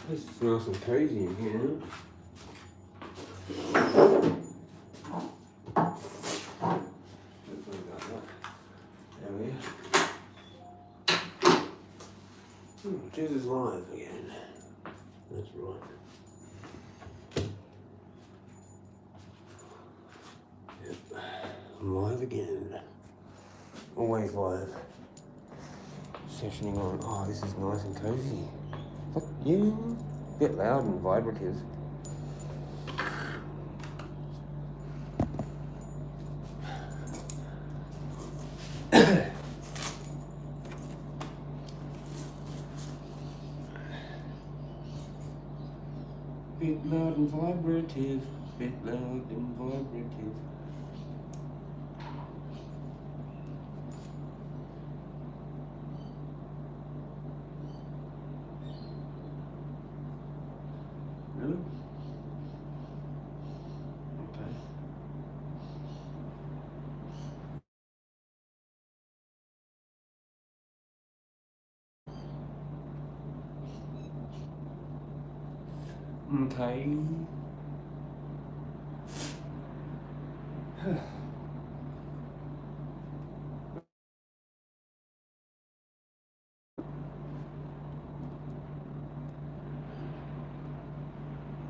This is nice and cozy in here. Jezza's live again. That's right. Yep. I'm live again. Always live. Sessioning on. Oh, this is nice and cozy. Fuck you. Bit loud and vibrative. Bit loud and vibrative. Bit loud and vibrative. Really? Okay. Okay.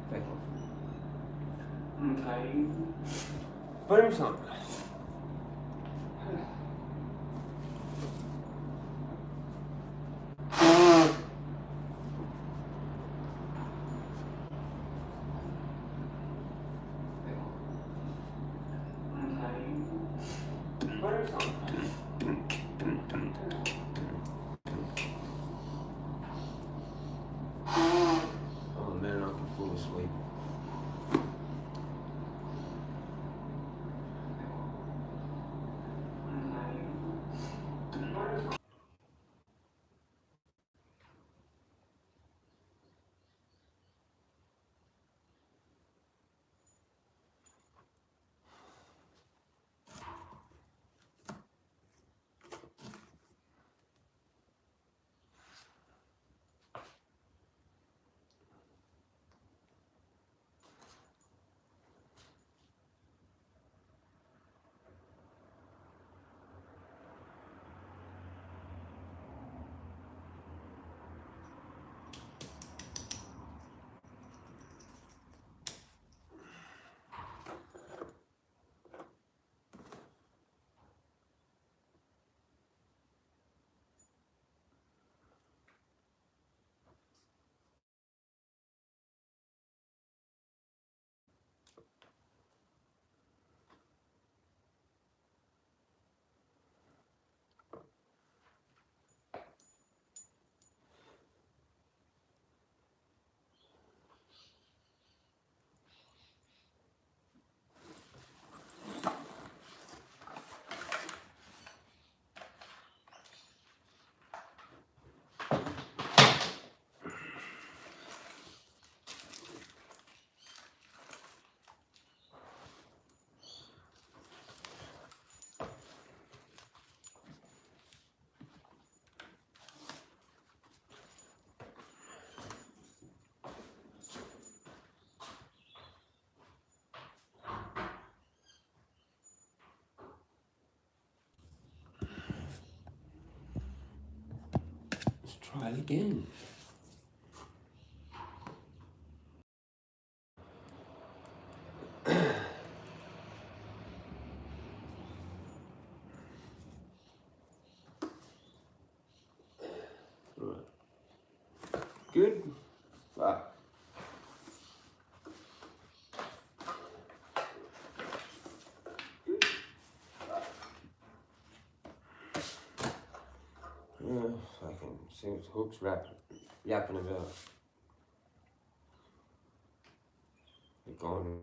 Okay. Boom time. Oh man, I can fall asleep. Let's try it again. Right. Good. Fuck. Yeah, fucking see what Hook's yapping about. They're gone.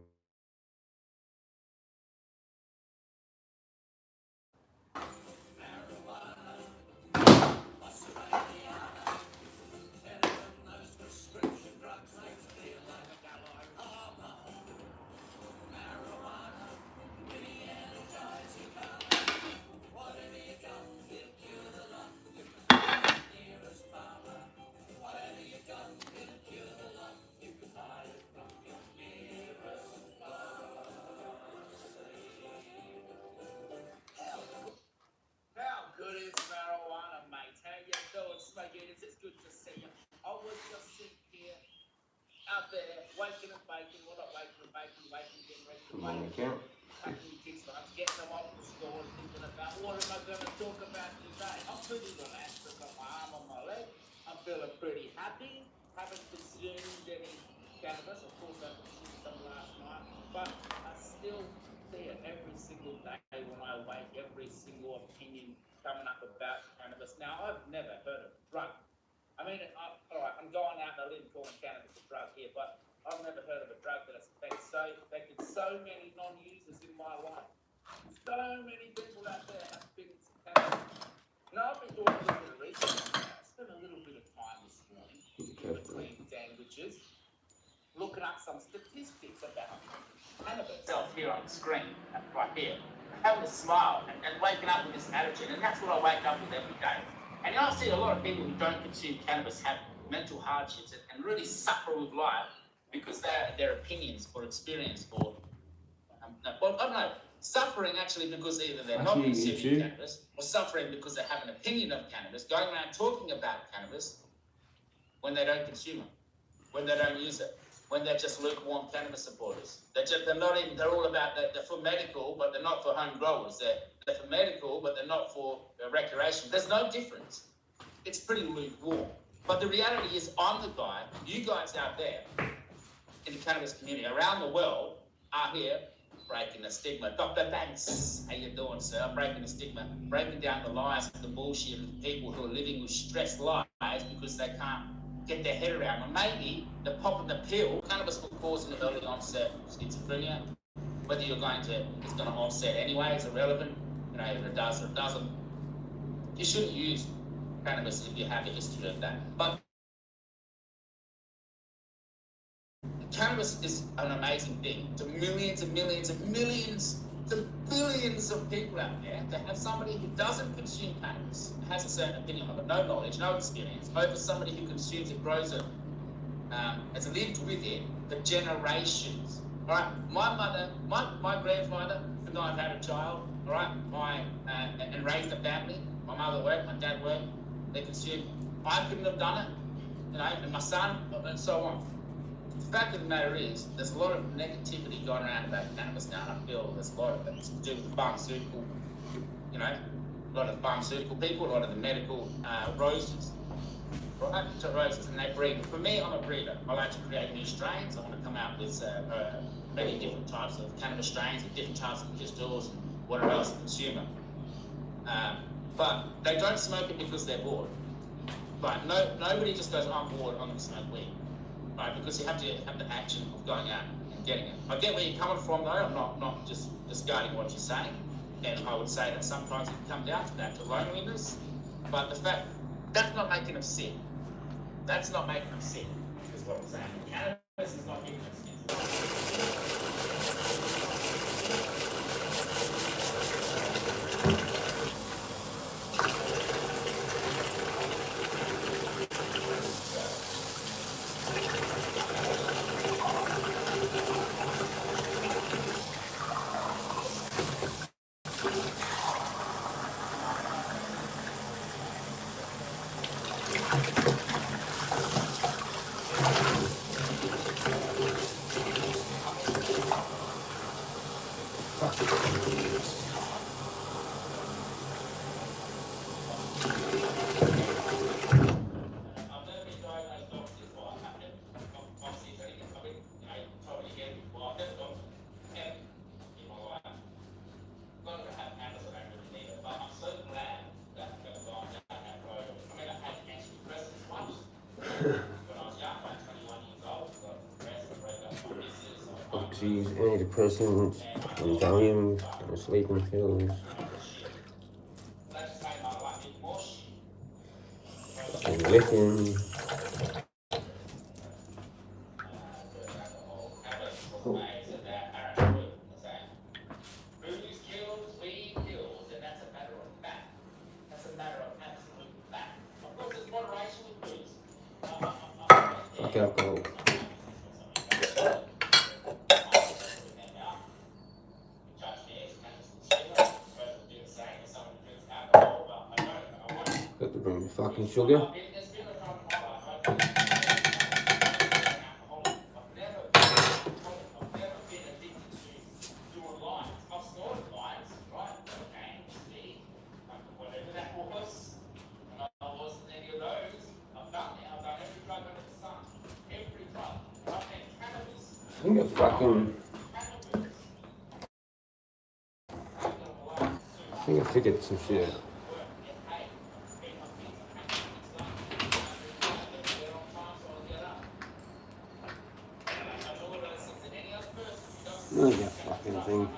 account. Packing kids lunch, getting them off the stores, thinking about what am I going to talk about today. I'm pretty relaxed. I've got my arm on my leg. I'm feeling pretty happy. Haven't consumed any cannabis. Of course, I consumed some last night, but I still see it every single day when I wake. Every single opinion coming up about cannabis. Now, I've never heard of a drug. I mean, all right, I'm going out on a limb calling cannabis a drug here, but I've never heard of a drug that has affected so many non-users in my life. So many people out there have been cannabis. Now, I've been doing a little bit of research. I spent a little bit of time this morning in between sandwiches, looking up some statistics about cannabis. Self here on the screen, right here, having a smile and waking up with this attitude, and that's what I wake up with every day. And I see a lot of people who don't consume cannabis have mental hardships and really suffer with life because their opinions or experience or, I don't know, suffering actually because either they're not consuming cannabis or suffering because they have an opinion of cannabis, going around talking about cannabis when they don't consume it, when they don't use it, when they're just lukewarm cannabis supporters. They're all about, they're for medical, but they're not for home growers. They're for medical, but they're not for recreation. There's no difference. It's pretty lukewarm. But the reality is, I'm the guy, you guys out there in the cannabis community around the world are here breaking the stigma. Dr. Banks, how you doing, sir? Breaking the stigma, breaking down the lies and the bullshit of the people who are living with stressed lives because they can't get their head around. And maybe the pop of the pill, cannabis will cause an early onset schizophrenia. Whether it's going to offset anyway is irrelevant. You know, if it does or it doesn't. You shouldn't use cannabis if you have a history of that. But cannabis is an amazing thing to millions and millions and millions to billions of people out there. To have somebody who doesn't consume cannabis, has a certain opinion of it, no knowledge, no experience, over somebody who consumes it, grows it, has lived with it for generations. All right, my mother, my grandfather, and I've had a child. All right, and raised a family. My mother worked, my dad worked. They consumed. I couldn't have done it, you know, and my son, and so on. The fact of the matter is, there's a lot of negativity going around about cannabis now, and I feel there's a lot of it to do with pharmaceutical, you know, a lot of pharmaceutical people, a lot of the medical roses, right? To roses, and they breed. For me, I'm a breeder. I like to create new strains. I want to come out with many different types of cannabis strains and different types of crystals and whatever else the consumer. But they don't smoke it because they're bored. Like nobody just goes, I'm bored, I'm going to smoke weed. Right, because you have to have the action of going out and getting it. I get where you're coming from though, I'm not just discarding what you're saying. And I would say that sometimes it can come down to that, to loneliness. But the fact, that's not making them sick. That's not making them sick, is what I'm saying. Cannabis is not making them sick. Oxys, antidepressants, and Valium, and sleeping pills. And lithium. Fuck alcohol. Got to bring the fucking sugar. think it's fucking... I think I figured some shit out. Look at that fucking thing.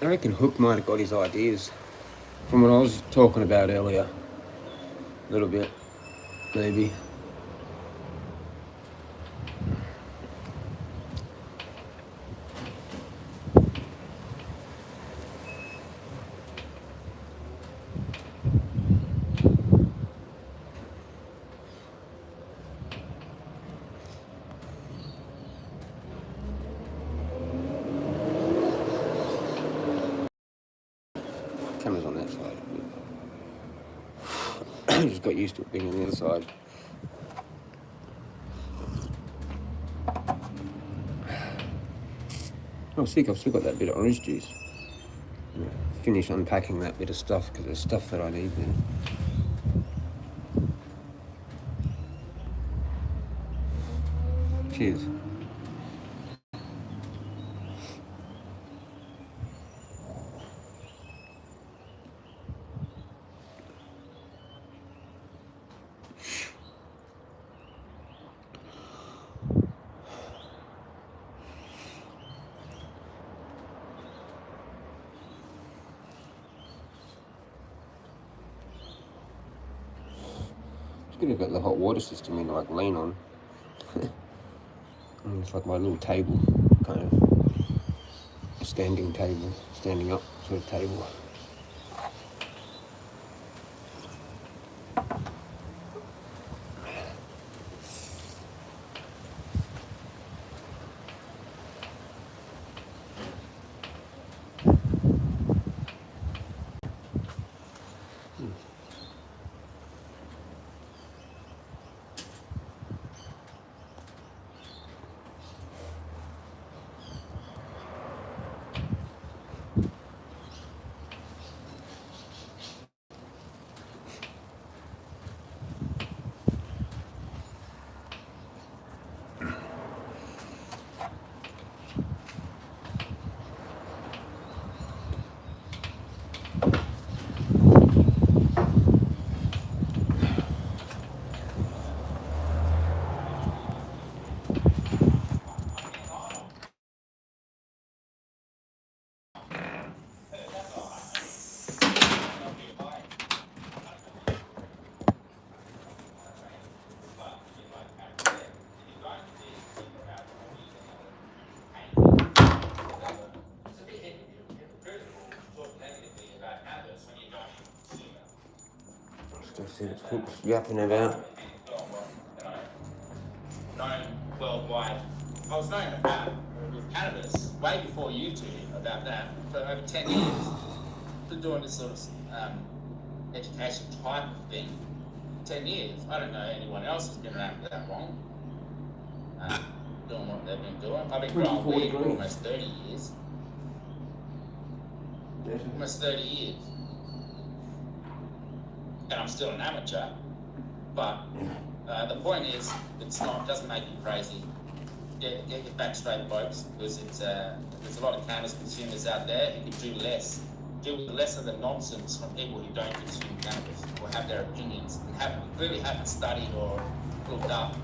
I reckon Hook might have got his ideas from what I was talking about earlier. A little bit, maybe. Camera's on that side. I just got used to it being on the other side. Oh, sick, I've still got that bit of orange juice. Finish unpacking that bit of stuff because there's stuff that I need there. Cheers. It's good to get the hot water system in to like lean on. And it's like my little table, kind of a standing table, standing up sort of table. Still see the hooks yapping about. Known worldwide. I was known about with cannabis way before you two about that for over 10 years. Been doing this sort of education type of thing. 10 years. I don't know anyone else who's been around for that long. Doing what they've been doing. I've been growing weed for almost 30 years. Almost 30 years. And I'm still an amateur. But the point is, doesn't make you crazy. Get your facts straight, folks, because there's a lot of cannabis consumers out there who can do less. Do less of the nonsense from people who don't consume cannabis or have their opinions and really haven't studied or looked up.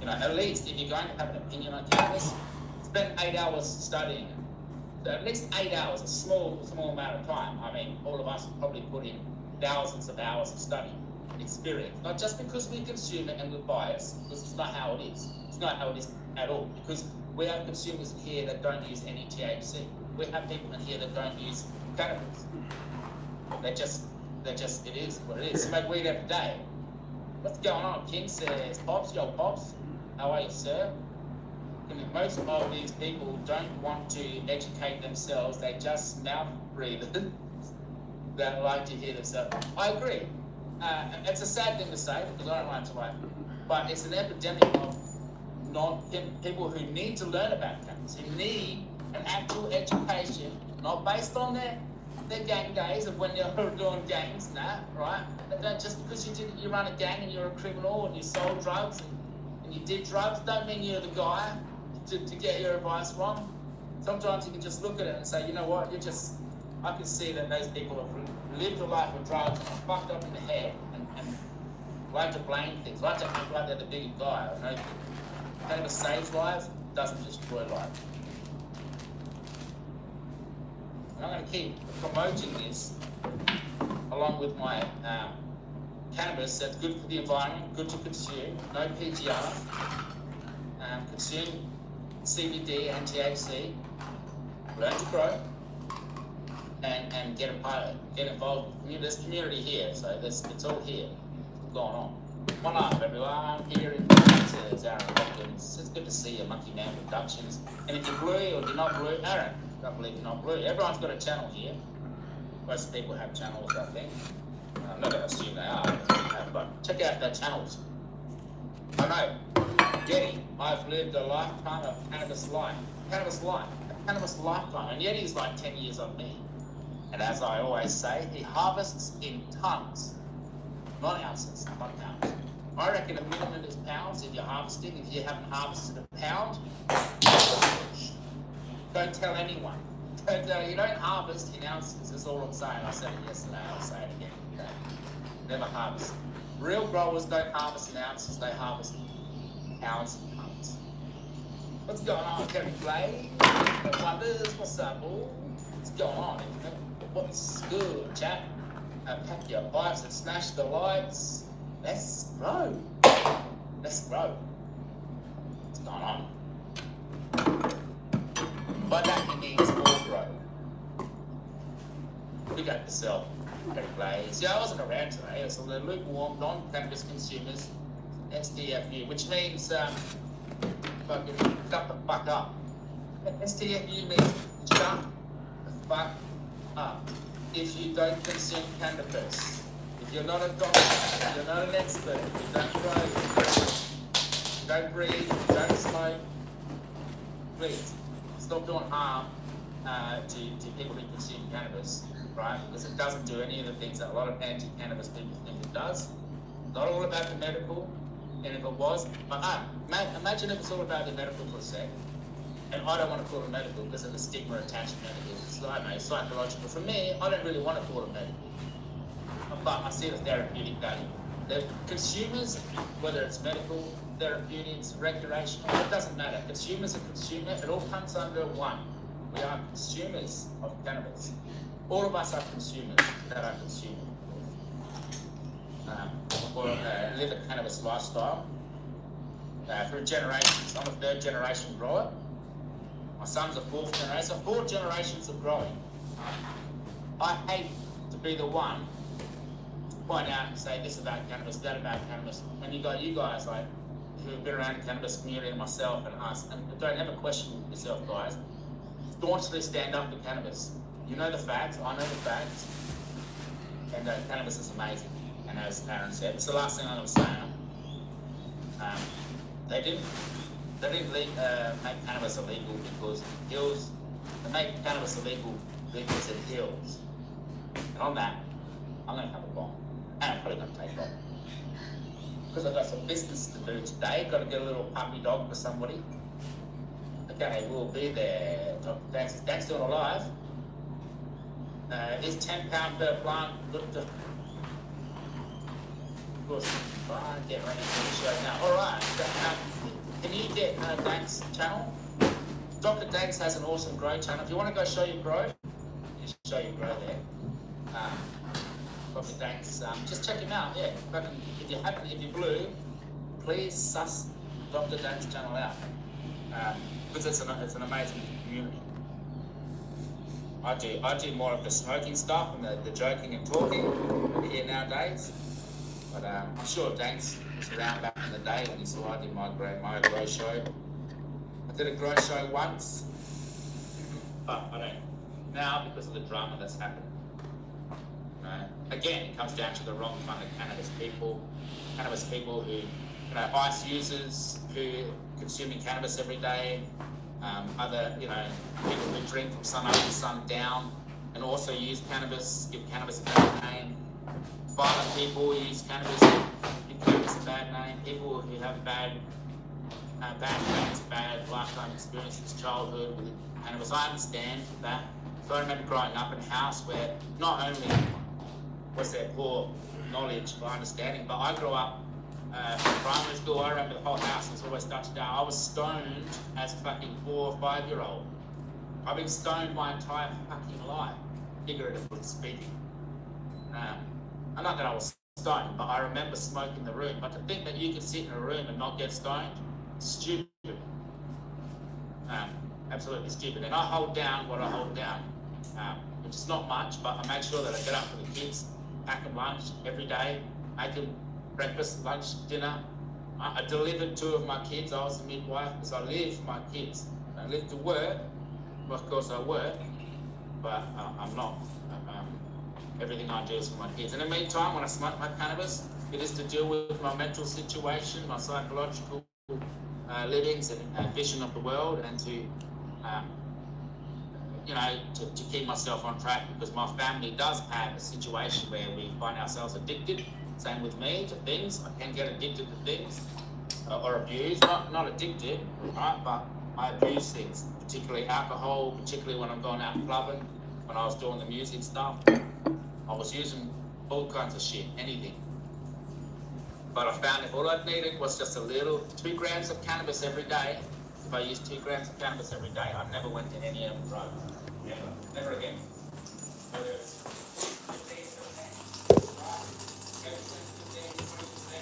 You know, at least if you're going to have an opinion on cannabis, spend 8 hours studying it. So at least 8 hours, a small amount of time. I mean, all of us will probably put in thousands of hours of study, experience. Not just because we consume it and we're biased, because it's not how it is. It's not how it is at all. Because we have consumers here that don't use any THC. We have people in here that don't use cannabis. It is what it is. Smoke weed every day. What's going on? King says, Pops, yo Pops, how are you, sir? And most of these people don't want to educate themselves, they just mouth breathe that like to hear themselves. I agree. It's a sad thing to say because I don't like to like, but it's an epidemic of people who need to learn about cannabis, who need an actual education, not based on their gang days of when you're doing gangs, right? Don't, just because you run a gang and you're a criminal and you sold drugs and you did drugs, don't mean you're the guy to get your advice wrong. Sometimes you can just look at it and say, you know what, I can see that those people have lived a life of drugs and are fucked up in the head and like to blame things, like to act like they're the big guy. You know, cannabis saves lives, doesn't destroy lives. And I'm going to keep promoting this along with my cannabis that's good for the environment, good to consume, no PGR, consume CBD and THC, learn to grow, and get involved. There's community here, so it's all here going on. One up, everyone, here in Aaron Hopkins. It's good to see you, Monkey Man Productions. And if you're blue or you're not blue, Aaron, I don't believe you're not blue. Everyone's got a channel here. Most people have channels, I think. I'm not going to assume they are, but check out their channels. I know, Yeti, I've lived a lifetime of cannabis lifetime. And Yeti's like 10 years on me. And as I always say, he harvests in tons, not ounces, not pounds. I reckon a minimum is pounds if you're harvesting. If you haven't harvested a pound, don't tell anyone. You don't harvest in ounces, that's all I'm saying. I said it yesterday, I'll say it again today. Never harvest. Real growers don't harvest in ounces, they harvest in pounds and tons. What's going on, Kevin Blade? Wonders, what's up, all? What's going on? What's good, chat? Pack your pipes and smash the lights. let's grow. Let's grow. What's going on? By that he means all grow. We got yourself very glazed. Yeah, I wasn't around today. So the lukewarm, non-cannabis consumers, STFU, which means fucking shut the fuck up. STFU means shut the fuck up. If you don't consume cannabis, if you're not a doctor, if you're not an expert, if you don't grow, you don't breathe, you don't smoke, please stop doing harm to people who consume cannabis, right? Because it doesn't do any of the things that a lot of anti-cannabis people think it does. Not all about the medical, and if it was, but imagine if it's all about the medical for a sec. And I don't want to call it medical because of the stigma attached to medical. It's, I know, psychological. For me, I don't really want to call it medical. But I see the therapeutic value. The consumers, whether it's medical, therapeutics, recreational, it doesn't matter. Consumers are consumer. It all comes under one. We are consumers of cannabis. All of us are consumers that are consuming. Or live a cannabis lifestyle. For generations. I'm a third generation grower. My son's a fourth generation. So 4 generations of growing. I hate to be the one to point out and say this about cannabis, that about cannabis. When you got you guys like who've been around the cannabis community and myself and us, and don't ever question yourself, guys. Staunchly stand up to cannabis. You know the facts. I know the facts. And cannabis is amazing. And as Aaron said, it's the last thing I'm going to say. They didn't make cannabis illegal because it heals. They make cannabis illegal because it heals. And on that, I'm going to have a bomb. And I'm probably going to take off. Because I've got some business to do today. Got to get a little puppy dog for somebody. Okay, we'll be there. Is Dan still alive? Is £10 per plant good to... Of course, fine, get ready for the show now. Alright, can you get Dank's channel? Dr. Danks has an awesome grow channel. If you want to go show your grow, you should show your grow there. Dr. Danks, just check him out, yeah. If you're blue, please suss Dr. Danks' channel out. Because it's an amazing community. I do more of the smoking stuff and the joking and talking here nowadays. But I'm sure Danks was around back in the day when he saw I did my grow show. I did a grow show once, but I don't now because of the drama that's happened. Again, it comes down to the wrong kind of cannabis people who, ice users who consuming cannabis every day, other, people who drink from sun up to sun down and also use cannabis, give cannabis a bad name. Violent people who use cannabis, give cannabis a bad name. People who have bad friends, bad lifetime experiences, childhood with cannabis. I understand that. So I remember growing up in a house where not only was there poor knowledge or understanding, but I grew up from primary school. I remember the whole house was always touched down. I was stoned as a fucking 4 or 5 year old. I've been stoned my entire fucking life, figuratively speaking. And not that I was stoned, but I remember smoking in the room. But to think that you could sit in a room and not get stoned, stupid. Absolutely stupid. And I hold down what I hold down, which is not much, but I make sure that I get up for the kids, pack them lunch every day, make them breakfast, lunch, dinner. I delivered 2 of my kids. I was a midwife because I live for my kids. I live to work. Well, of course I work, but I'm not. Everything I do is for my kids. In the meantime, when I smoke my cannabis, it is to deal with my mental situation, my psychological livings and vision of the world, and to keep myself on track, because my family does have a situation where we find ourselves addicted. Same with me, to things. I can get addicted to things or abused. Not addicted, right? But I abuse things, particularly alcohol, particularly when I'm going out clubbing, when I was doing the music stuff. I was using all kinds of shit, anything. But I found if all I needed was just a little 2 grams of cannabis every day, if I used 2 grams of cannabis every day, I never went to any other drug. Never again. Whether it's 15%, 20%,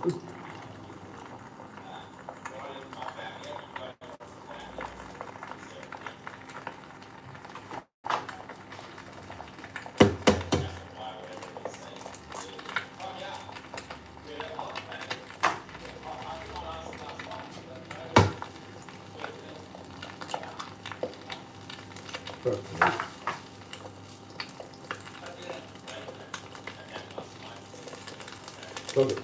Love it.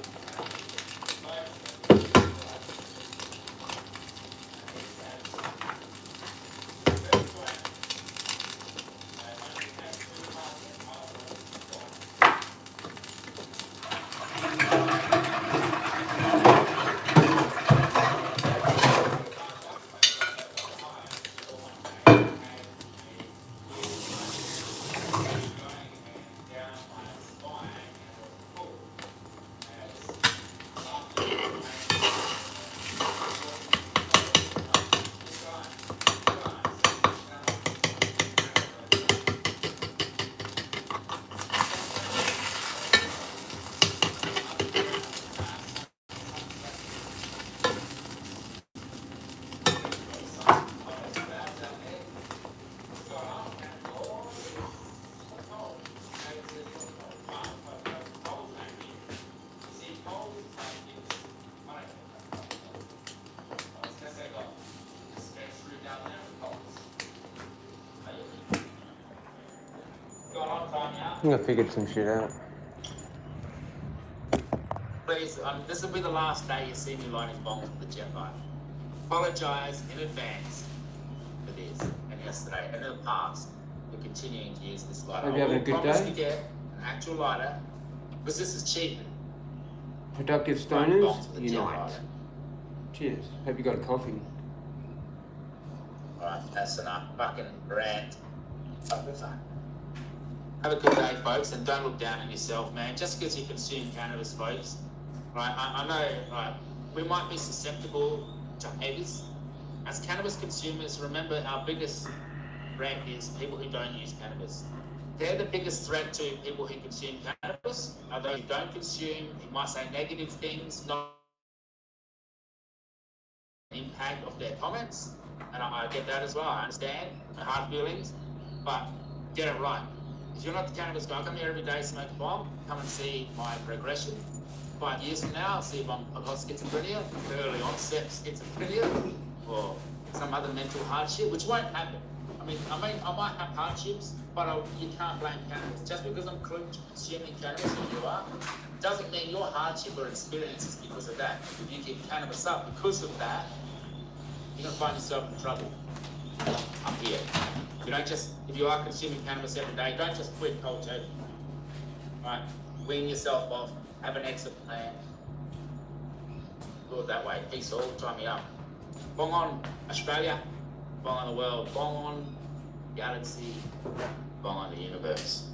I think I figured some shit out. Please, this will be the last day you see me lighting bongs with the jet light. Apologise in advance for this and yesterday and in the past for continuing to use this lighter. Hope you're having a good promise day. to get an actual lighter because this is cheap. Productive Lighting stoners, bongs with a jet unite. lighter. Cheers. Hope you got a coffee. Alright, that's enough. Fucking rant. Fucking fun. Have a good day, folks, and don't look down on yourself, man. Just because you consume cannabis, folks. Right, I know, right, we might be susceptible to haters. As cannabis consumers, remember our biggest threat is people who don't use cannabis. They're the biggest threat to people who consume cannabis. Are those who don't consume, who might say negative things, not the impact of their comments. And I get that as well. I understand the hard feelings, but get it right. If you're not the cannabis guy, come here every day, smoke a bomb, come and see my progression. 5 years from now, I'll see if I've got schizophrenia, early onset schizophrenia, or some other mental hardship, which won't happen. I mean, I might have hardships, but you can't blame cannabis. Just because I'm consuming cannabis, and you are, doesn't mean your hardship or experience is because of that. If you give cannabis up because of that, you're going to find yourself in trouble up here. You don't just, if you are consuming cannabis every day, don't just quit cold turkey. Right? Wean yourself off, have an exit plan. Do it that way. Peace all, tie me up. Bong on Australia, bong on the world, bong on galaxy, bong on the universe.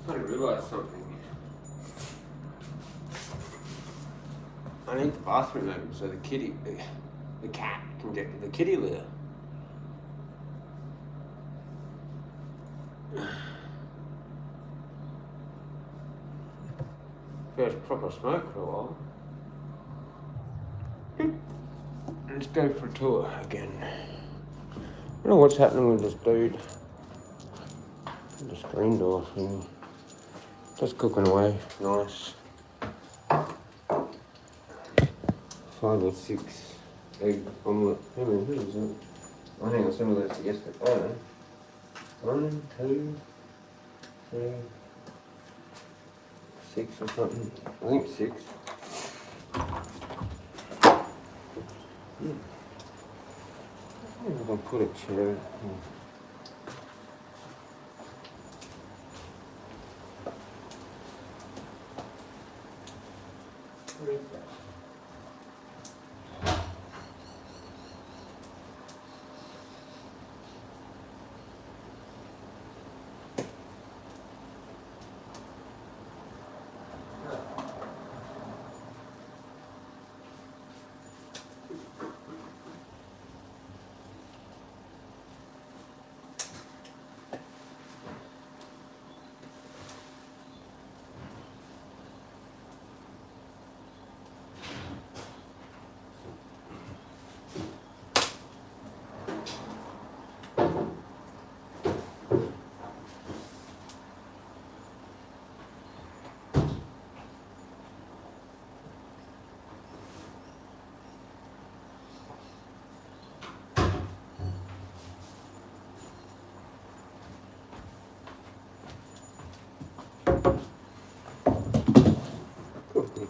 I didn't realise something. I need the bathroom open so the cat can get to the kitty litter. First proper smoke for a while. Let's go for a tour again. I don't know what's happening with this dude. The screen door thing. Just cooking away. Nice. 5 or 6 egg omelette. How many is it? I think I some of those yesterday. I don't know. 1, 2, 3, 6 or something. I think 6. I'm gonna put a chair.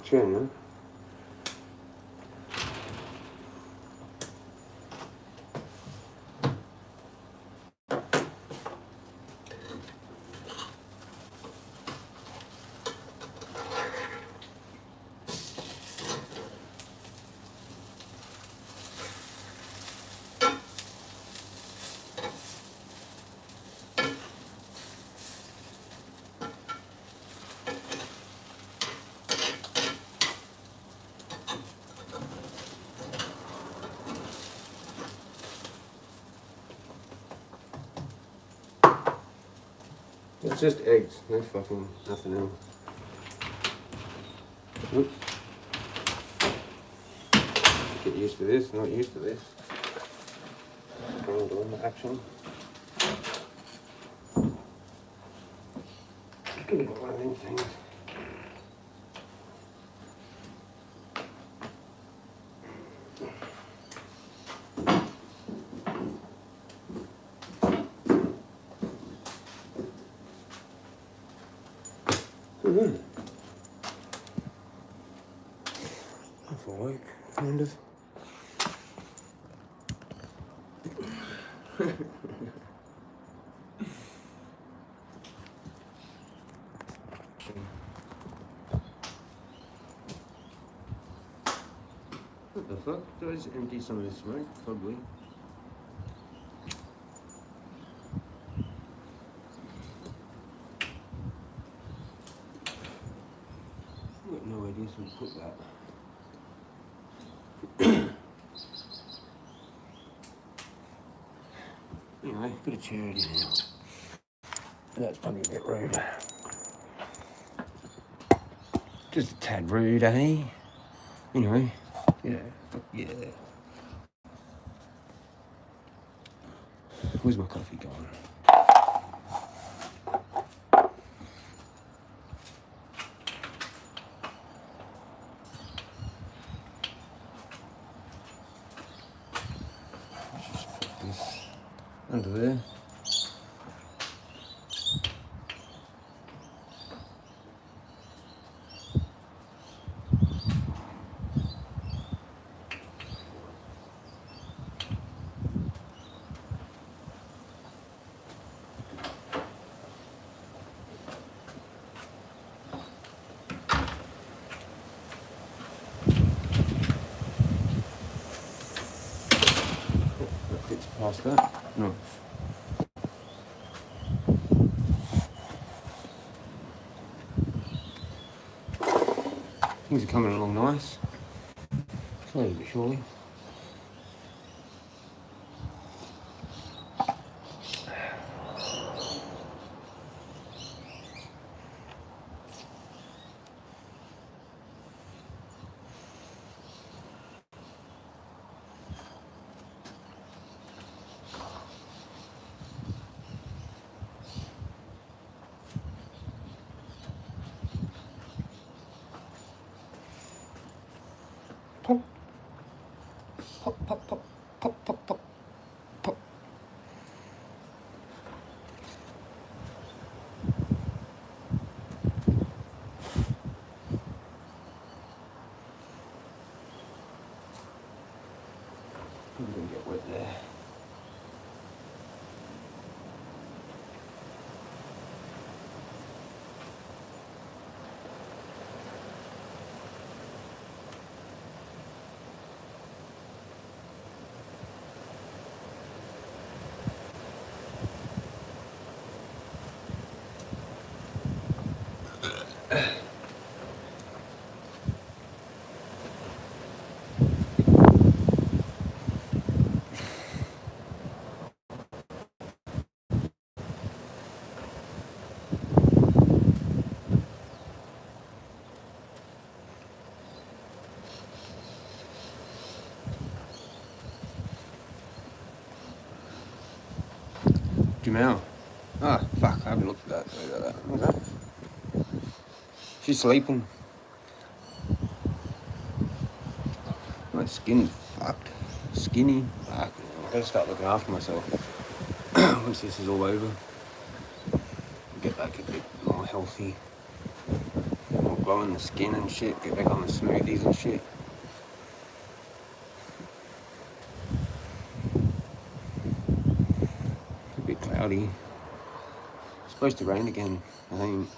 Chair, no? It's just eggs, no fucking nothing else. Oops. Get used to this, not used to this. Going to action. Gonna get one of them things. That's awake, kind of. What the fuck? Do I just empty some of this smoke? Probably. I've got no idea where to put that. Anyway, put a chair in here. That's probably a bit rude. Just a tad rude, eh? Anyway, yeah, fuck yeah. Where's my coffee gone? Let's just put this under there. Fits past that. No. Things are coming along nice. Slowly but surely. Pop. Pop, pop, pop, pop, pop, pop, pop. I'm gonna get wet there. Jamel. Ah, fuck, I haven't looked at that. Look at that. What's that? She's sleeping. My skin's fucked. Skinny. Fuck. I've got to start looking after myself. Once this is all over. Get back a bit more healthy. More glowing the skin and shit. Get back on the smoothies and shit. It's a bit cloudy. It's supposed to rain again, I think.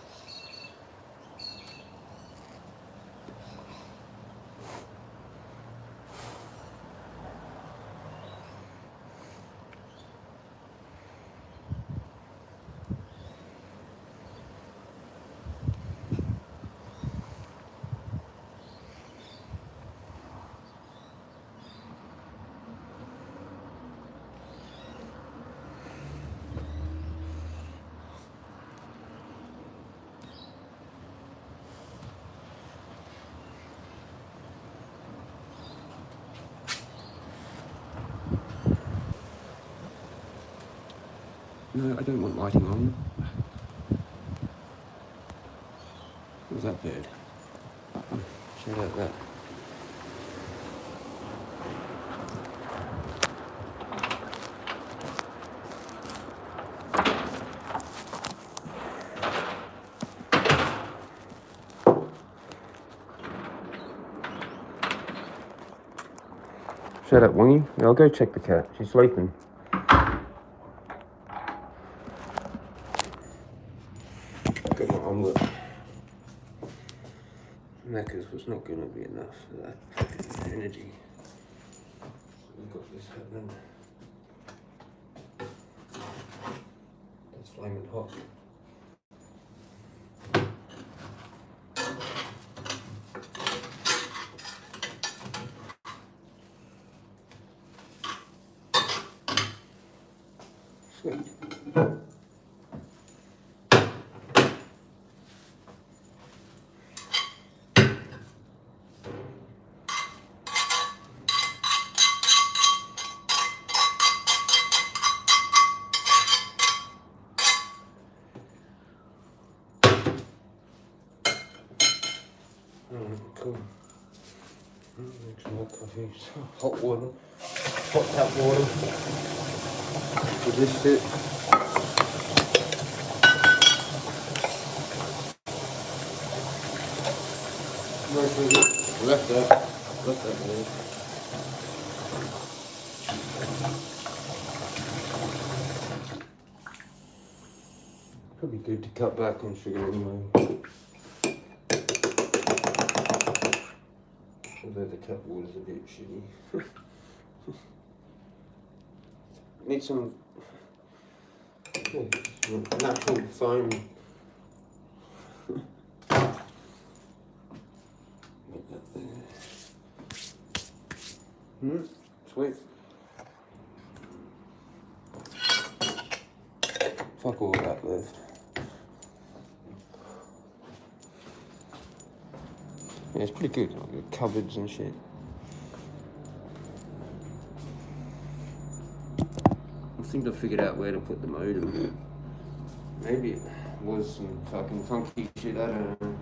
No, I don't want lighting on. What was that bird? Shout out that. Shut up, Wongy. Yeah, I'll go check the cat. She's sleeping. Got my omelette. Macca's was not going to be enough for that fucking energy. We've got this happening. That's flaming hot. Sweet. Cool. Make some more coffee. Hot water. Hot tap water. For this shit. Left that there. Probably good to cut back on sugar anyway. Although the tap water's a bit shitty. Need some natural foam. Sweet. Fuck all that left. Yeah, it's pretty good. Like cupboards and shit. I think I figured out where to put the modem. Maybe it was some fucking funky shit, I don't know.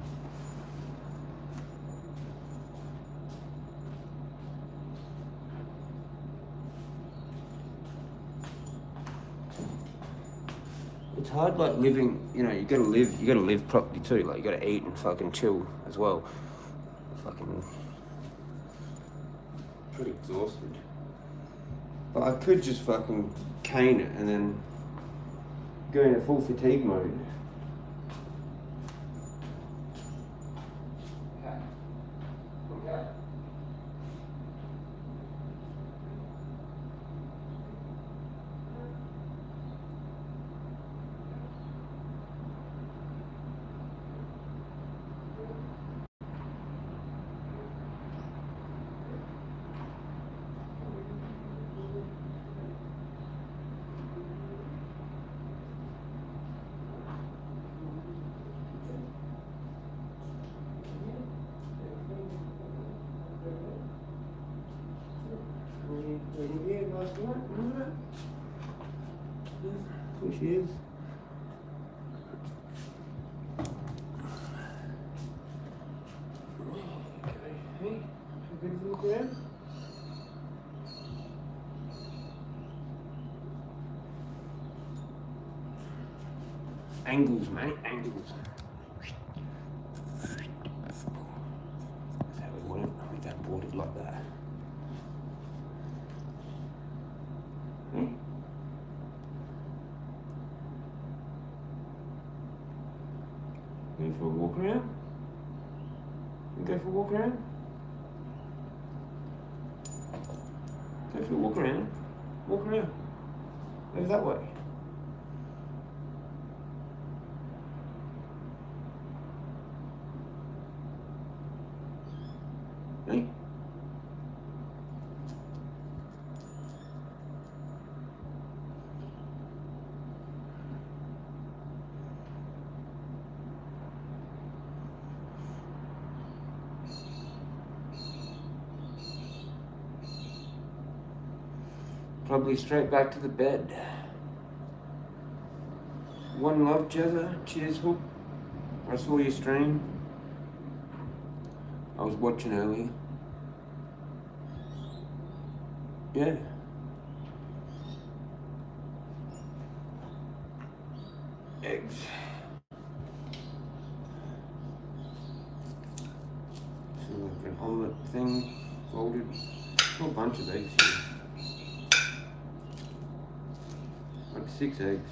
It's hard, like living. You know, you gotta live properly too. Like you gotta eat and fucking chill as well. Fucking pretty exhausted. But I could just fucking cane it and then go into full fatigue mode. Who she is? Hey, good to look around. Angles, mate, angles. That's how we want it. We don't want it like that. Go for a walk around? Go for a walk around? Go for a walk around. Walk around. Over that way. Hey? Probably straight back to the bed. One love, Jezza. Cheers, Hook. I saw your stream. I was watching earlier. Yeah. Eggs. So like an omelette thing, folded. A whole bunch of eggs here. Like 6 eggs.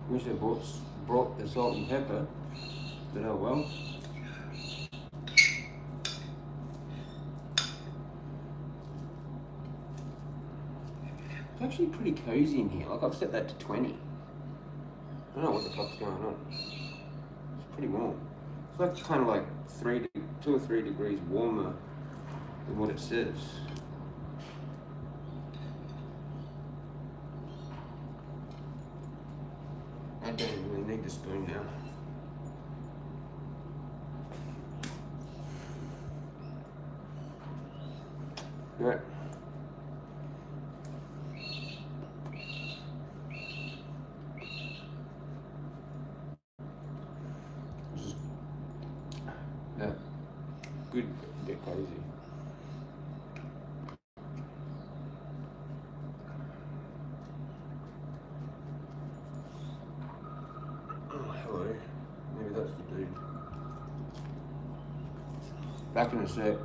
Wish I brought the salt and pepper, but oh well. It's actually pretty cozy in here. Like I've set that to 20. I don't know what the fuck's going on. It's pretty warm. It's like kind of like 2 or 3 degrees warmer than what it says. I don't really need the spoon now. Right. Yeah. Good, bit crazy. Oh, hello. Maybe that's the dude. Back in a sec.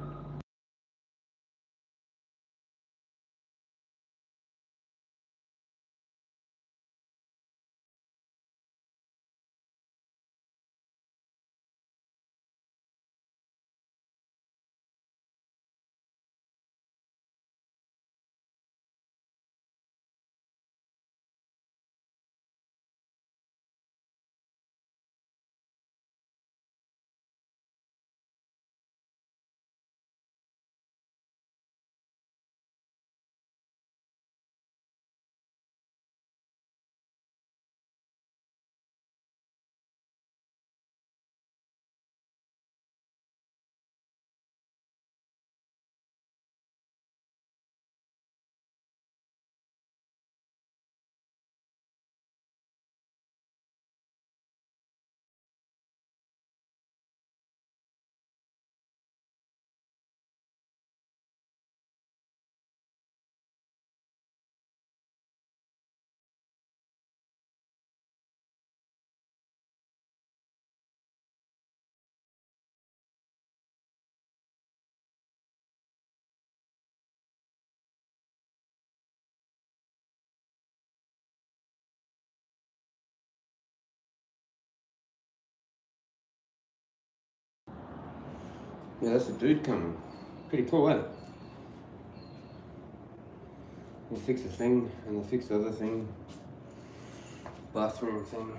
Yeah, that's the dude coming. Pretty cool, eh? They fix the thing, and they fix the other thing. Bathroom thing.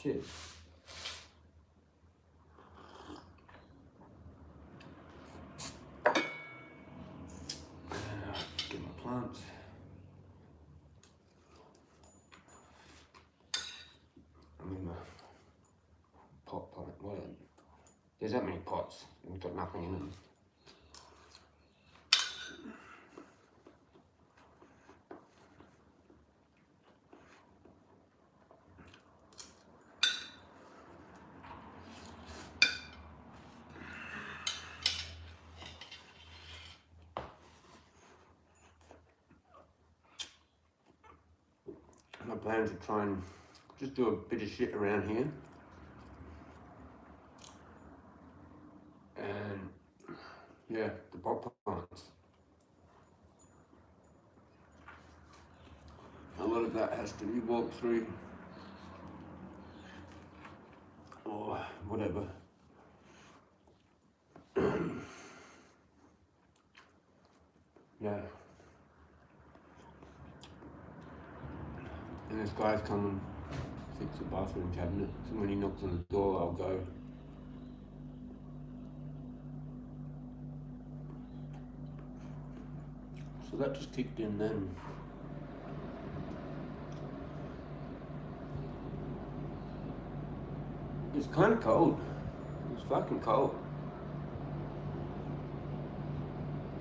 Cheers. Get my plants. I'm in my pot. What? There's that many pots. We've got nothing in them. My plan is to try and just do a bit of shit around here. And yeah, the pot plants. A lot of that has to be walked through or whatever. Yeah. And this guy's coming to fix the bathroom cabinet. So when he knocks on the door, I'll go. So that just kicked in then. It's kind of cold. It's fucking cold.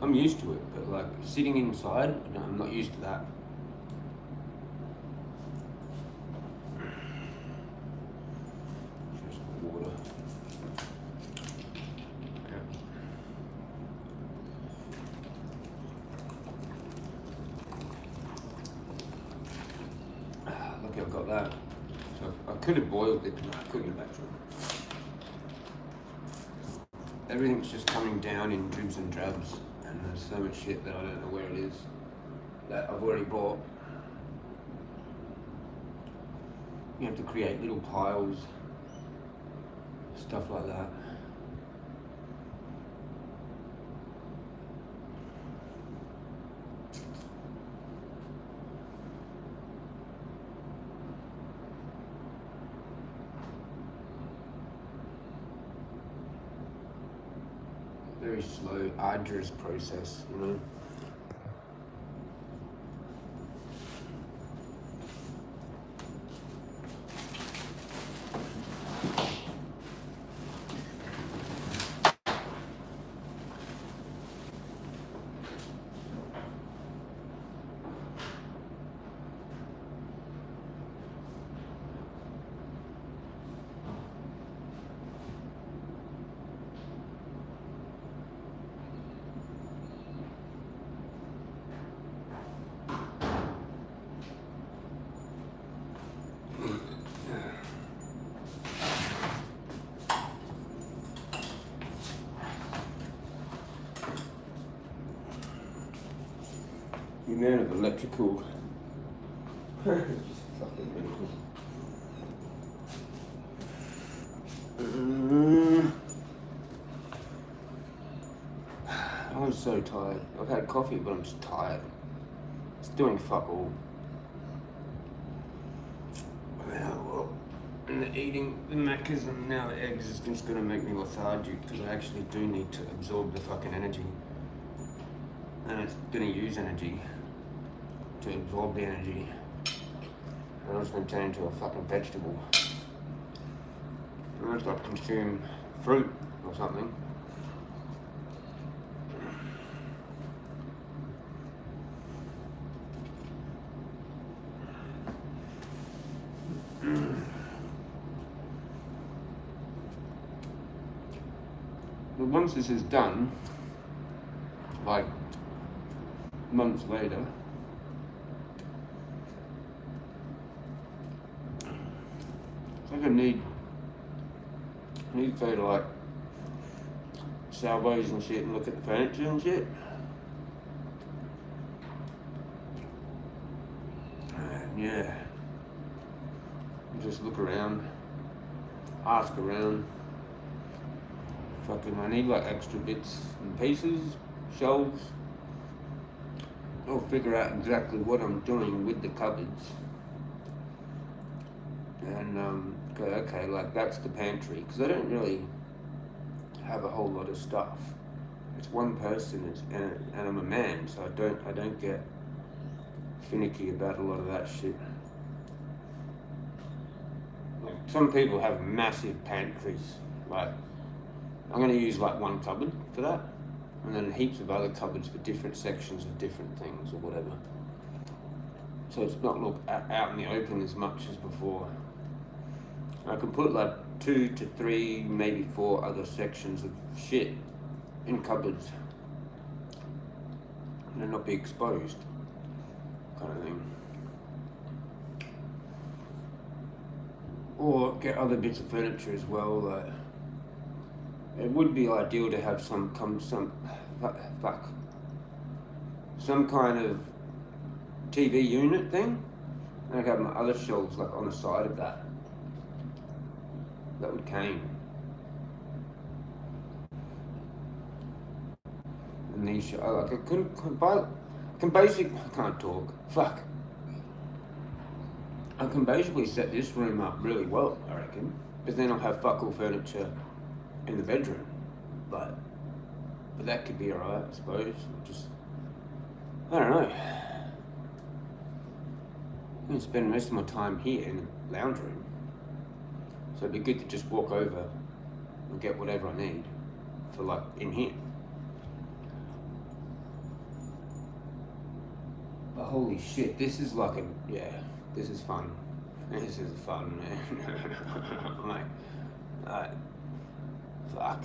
I'm used to it, but like sitting inside, no, I'm not used to that. Just water. Lucky I've got that. So I could have boiled it, no, I couldn't have actually. Everything's just coming down in dribs and drabs, and there's so much shit that I don't know where it is that I've already bought. You have to create little piles, stuff like that. Very slow, arduous process, you know. The amount of electrical just fucking mental. I'm so tired. I've had coffee, but I'm just tired. It's doing fuck all. and the eating the macas and now the eggs is just gonna make me lethargic because I actually do need to absorb the fucking energy. And it's gonna use energy to absorb the energy. And I'm just gonna turn into a fucking vegetable. I'm just like consume fruit or something. But once this is done, like months later, it's like I need to go to like Salvos and shit and look at the furniture and shit. And yeah, just look around, ask around. Fucking, I need like extra bits and pieces, shelves. I'll figure out exactly what I'm doing with the cupboards. And go, okay, like that's the pantry, because I don't really have a whole lot of stuff. It's one person, and I'm a man, so I don't get finicky about a lot of that shit. Like, some people have massive pantries. Like, I'm going to use like one cupboard for that, and then heaps of other cupboards for different sections of different things or whatever. So it's not out in the open as much as before. I can put like 2 to 3, maybe 4 other sections of shit in cupboards and then not be exposed, kind of thing. Or get other bits of furniture as well. Like, it would be ideal to have some kind of TV unit thing, and I have my other shelves like on the side of that. That would came. And these, like, I can't talk. Fuck. I can basically set this room up really well, I reckon. But then I'll have fuck all furniture in the bedroom. But that could be alright, I suppose. Just, I don't know. I'm gonna spend most of my time here in the lounge room. So it'd be good to just walk over and get whatever I need for like in here. But holy shit, this is like this is fun. This is fun, man. I'm like, fuck.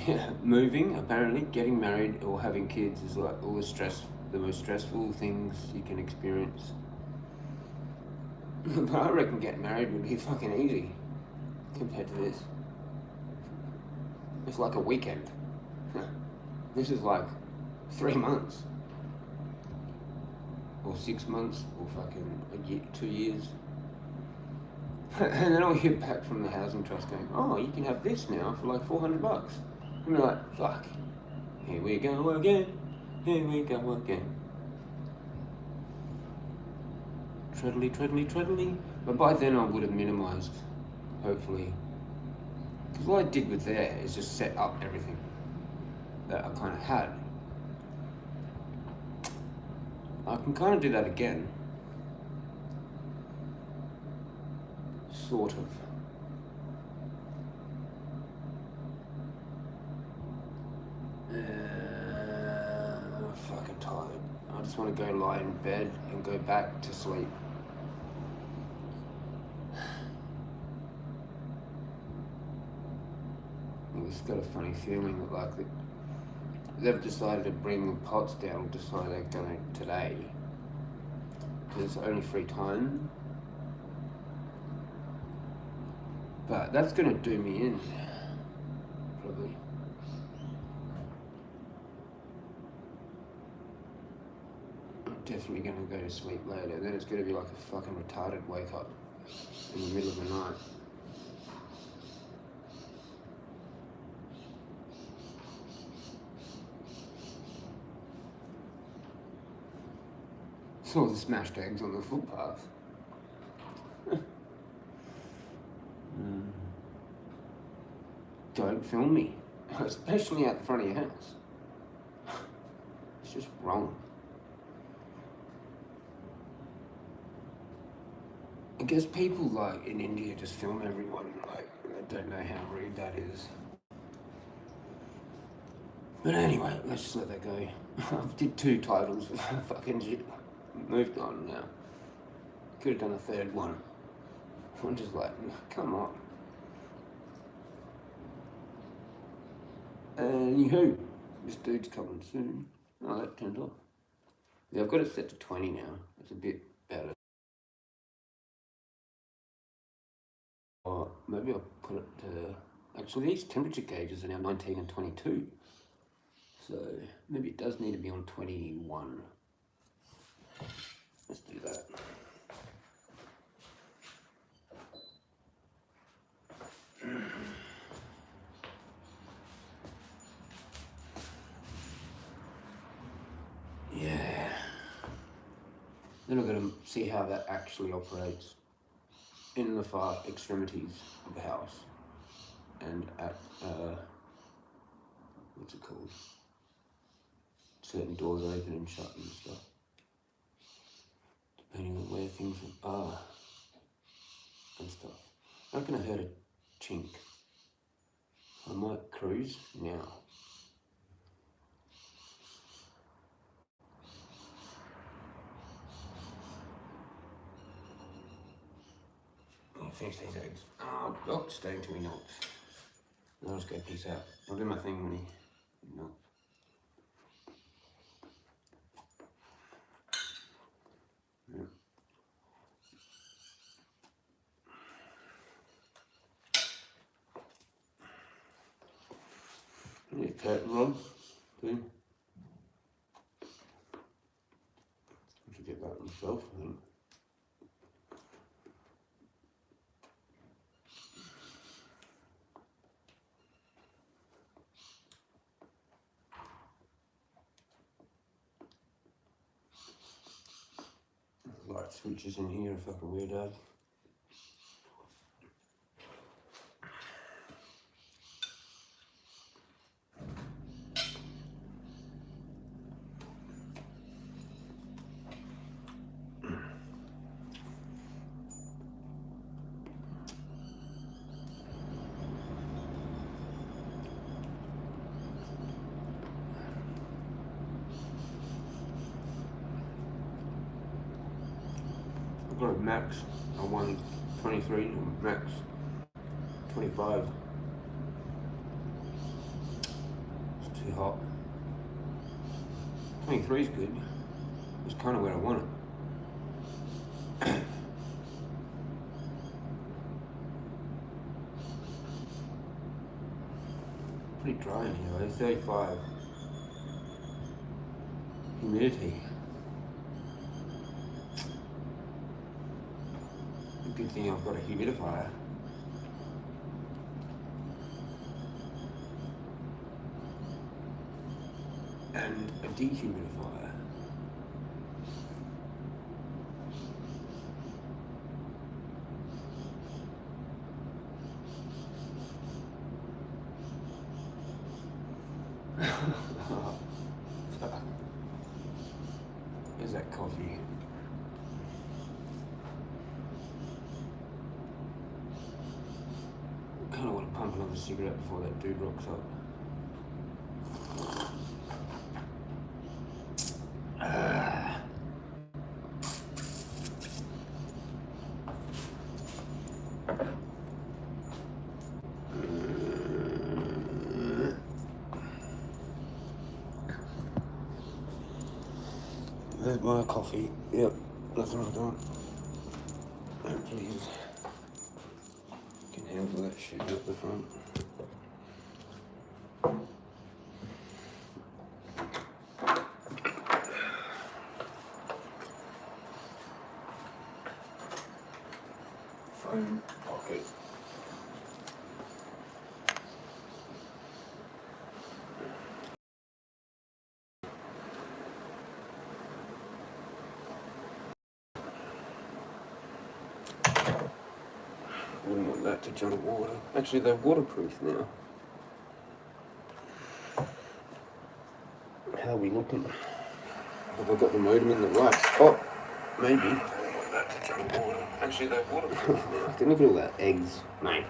Yeah, moving, apparently, getting married or having kids is like all the most stressful things you can experience. But I reckon getting married would be fucking easy compared to this. It's like a weekend. This is like 3 months. Or 6 months, or fucking a year, 2 years. And then I'll hear back from the housing trust going, oh, you can have this now for like $400. And we're like, fuck, here we go again, here we go again. Treadly. But by then I would have minimised, hopefully. Because what I did with there is just set up everything that I kind of had. I can kind of do that again. Sort of. I'm fucking tired. I just want to go lie in bed and go back to sleep. I've just got a funny feeling that like they've decided to bring the pots down, decided they're going to today. Because it's only free time. But that's going to do me in, probably. I'm definitely going to go to sleep later. Then it's going to be like a fucking retarded wake up in the middle of the night. Saw the smashed eggs on the footpath. Don't film me, especially out the front of your house. It's just wrong. I guess people like in India just film everyone, like they don't know how rude that is. But anyway, let's just let that go. I did 2 titles, fucking shit. Moved on now. Could have done a 3rd one. I'm just like, come on. Anywho, this dude's coming soon. Oh, that turned off. Yeah, I've got it set to 20 now. It's a bit better. Or maybe I'll put it to... Actually, these temperature gauges are now 19 and 22. So maybe it does need to be on 21. Let's do that. Yeah. Then I'm going to see how that actually operates in the far extremities of the house and at, what's it called? Certain doors open and shut and stuff. Depending on where things are and stuff. I reckon I heard a chink. I might cruise now. I'll finish these eggs. Oh, stay until he knocks. I'll just go peace out. I'll do my thing when he knocks. Yeah. I need a curtain rod, too. I should get that myself, I think. Light switches in here are fucking weird, eh? I've got a max, a 123, and max 25. It's too hot. 23 is good. It's kind of where I want it. Pretty dry in here, though. 35. Humidity. Good thing I've got a humidifier. And a dehumidifier. Fuck. Here's that coffee. I kind of want to pump another cigarette before that dude rocks up. There's my coffee. Yep, that's what I want. Hopefully you can handle that shit up the front. Phone pocket. Wouldn't want that to jump water. Actually, they're waterproof now. How are we looking? Have I got the modem in the right spot? Maybe. I don't want that to jump water. Actually, they're waterproof now. Look at all that eggs, mate.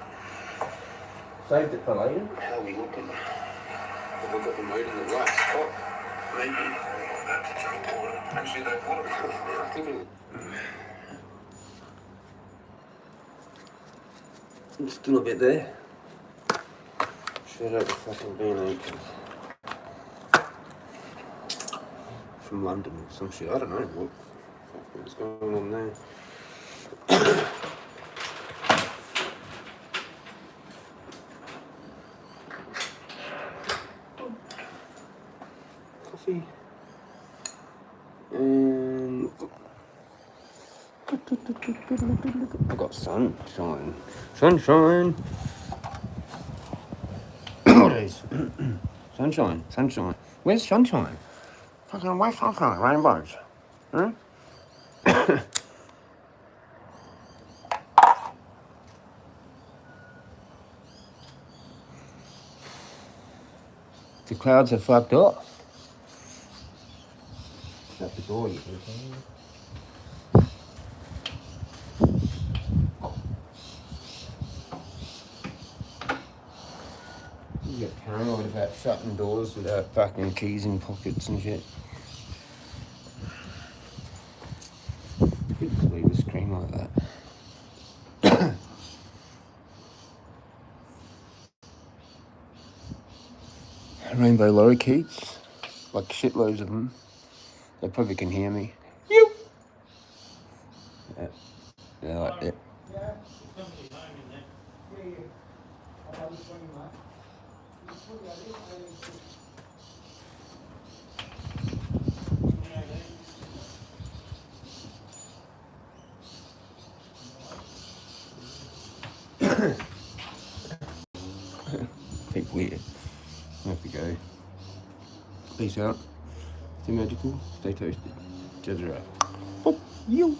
Saved it for later. How are we looking? Have I got the modem in the right spot? Maybe. I don't want that to jump water. Actually, they're waterproof now. I think it's still a bit there. Shout out the fucking B&A from London or some shit. I don't know what's going on there. Coffee. And I got sunshine. Sunshine. What is? Sunshine. Where's sunshine? Fucking where's sunshine? Rainbows. Huh? The clouds are fucked up. Shut the door, you can. You get paranoid about shutting doors without fucking keys in pockets and shit. Couldn't believe a screen like that. Rainbow lorikeets, like shitloads of them. They probably can hear me. You. Yeah. They're like that. Yeah. People here. I have to go. Peace out. Stay magical. Stay toasted. Jezza. Oh, you.